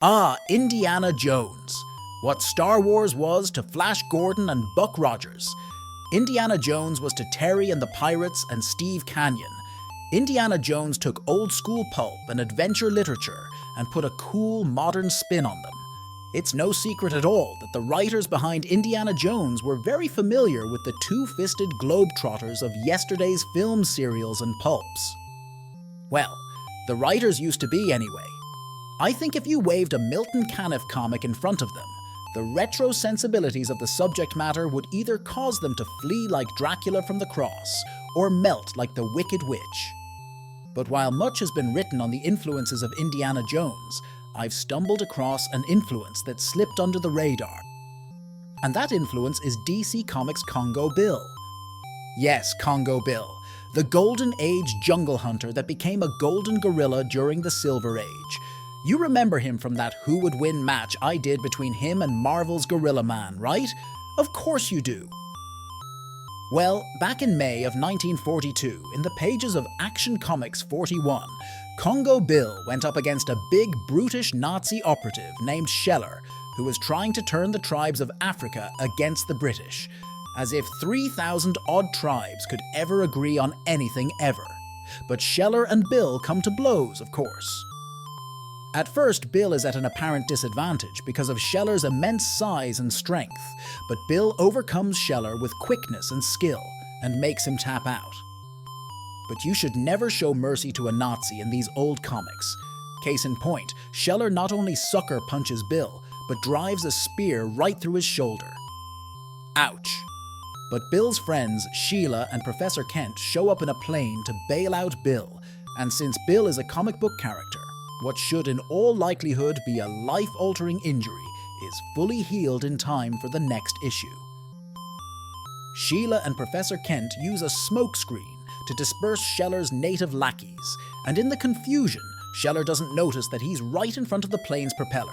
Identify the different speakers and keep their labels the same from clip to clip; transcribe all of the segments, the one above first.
Speaker 1: Ah, Indiana Jones. What Star Wars was to Flash Gordon and Buck Rogers. Indiana Jones was to Terry and the Pirates and Steve Canyon. Indiana Jones took old school pulp and adventure literature and put a cool, modern spin on them. It's no secret at all that the writers behind Indiana Jones were very familiar with the two-fisted globetrotters of yesterday's film serials and pulps. Well, the writers used to be anyway. I think if you waved a Milton Caniff comic in front of them, the retro sensibilities of the subject matter would either cause them to flee like Dracula from the cross, or melt like the Wicked Witch. But while much has been written on the influences of Indiana Jones, I've stumbled across an influence that slipped under the radar. And that influence is DC Comics' Congo Bill. Yes, Congo Bill, the Golden Age jungle hunter that became a golden gorilla during the Silver Age. You remember him from that Who Would Win match I did between him and Marvel's Gorilla Man, right? Of course you do. Well, back in May of 1942, in the pages of Action Comics 41, Congo Bill went up against a big, brutish Nazi operative named Scheller, who was trying to turn the tribes of Africa against the British, as if 3,000 odd tribes could ever agree on anything ever. But Scheller and Bill come to blows, of course. At first, Bill is at an apparent disadvantage because of Scheller's immense size and strength, but Bill overcomes Scheller with quickness and skill and makes him tap out. But you should never show mercy to a Nazi in these old comics. Case in point, Scheller not only sucker punches Bill, but drives a spear right through his shoulder. Ouch. But Bill's friends, Sheila and Professor Kent, show up in a plane to bail out Bill, and since Bill is a comic book character, what should in all likelihood be a life-altering injury is fully healed in time for the next issue. Sheila and Professor Kent use a smokescreen to disperse Scheller's native lackeys, and in the confusion, Scheller doesn't notice that he's right in front of the plane's propeller.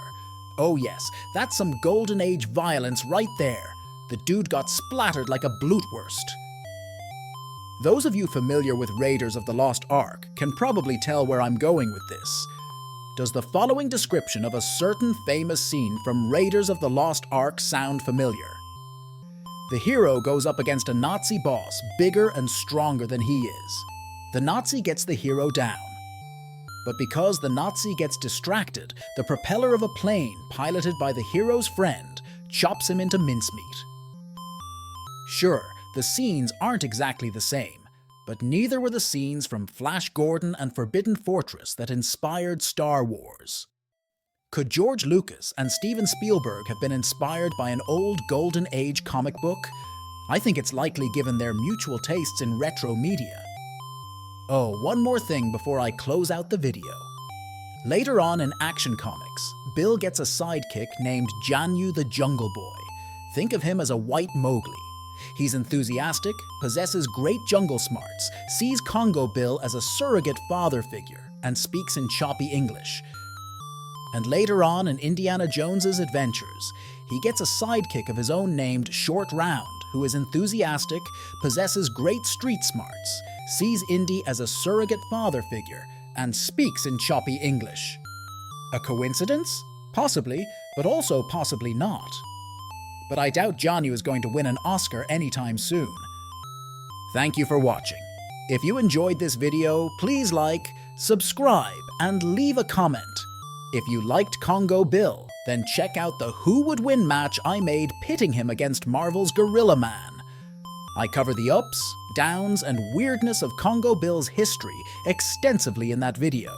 Speaker 1: Oh yes, that's some Golden Age violence right there. The dude got splattered like a blutwurst. Those of you familiar with Raiders of the Lost Ark can probably tell where I'm going with this. Does the following description of a certain famous scene from Raiders of the Lost Ark sound familiar? The hero goes up against a Nazi boss bigger and stronger than he is. The Nazi gets the hero down. But because the Nazi gets distracted, the propeller of a plane piloted by the hero's friend chops him into mincemeat. Sure, the scenes aren't exactly the same, but neither were the scenes from Flash Gordon and Forbidden Fortress that inspired Star Wars. Could George Lucas and Steven Spielberg have been inspired by an old Golden Age comic book? I think it's likely given their mutual tastes in retro media. Oh, one more thing before I close out the video. Later on in Action Comics, Bill gets a sidekick named Janyu the Jungle Boy. Think of him as a white Mowgli. He's enthusiastic, possesses great jungle smarts, sees Congo Bill as a surrogate father figure, and speaks in choppy English. And later on in Indiana Jones's adventures, he gets a sidekick of his own named Short Round, who is enthusiastic, possesses great street smarts, sees Indy as a surrogate father figure, and speaks in choppy English. A coincidence? Possibly, but also possibly not. But I doubt Janyu is going to win an Oscar anytime soon. Thank you for watching. If you enjoyed this video, please like, subscribe, and leave a comment. If you liked Congo Bill, then check out the Who Would Win match I made pitting him against Marvel's Gorilla Man. I cover the ups, downs, and weirdness of Congo Bill's history extensively in that video.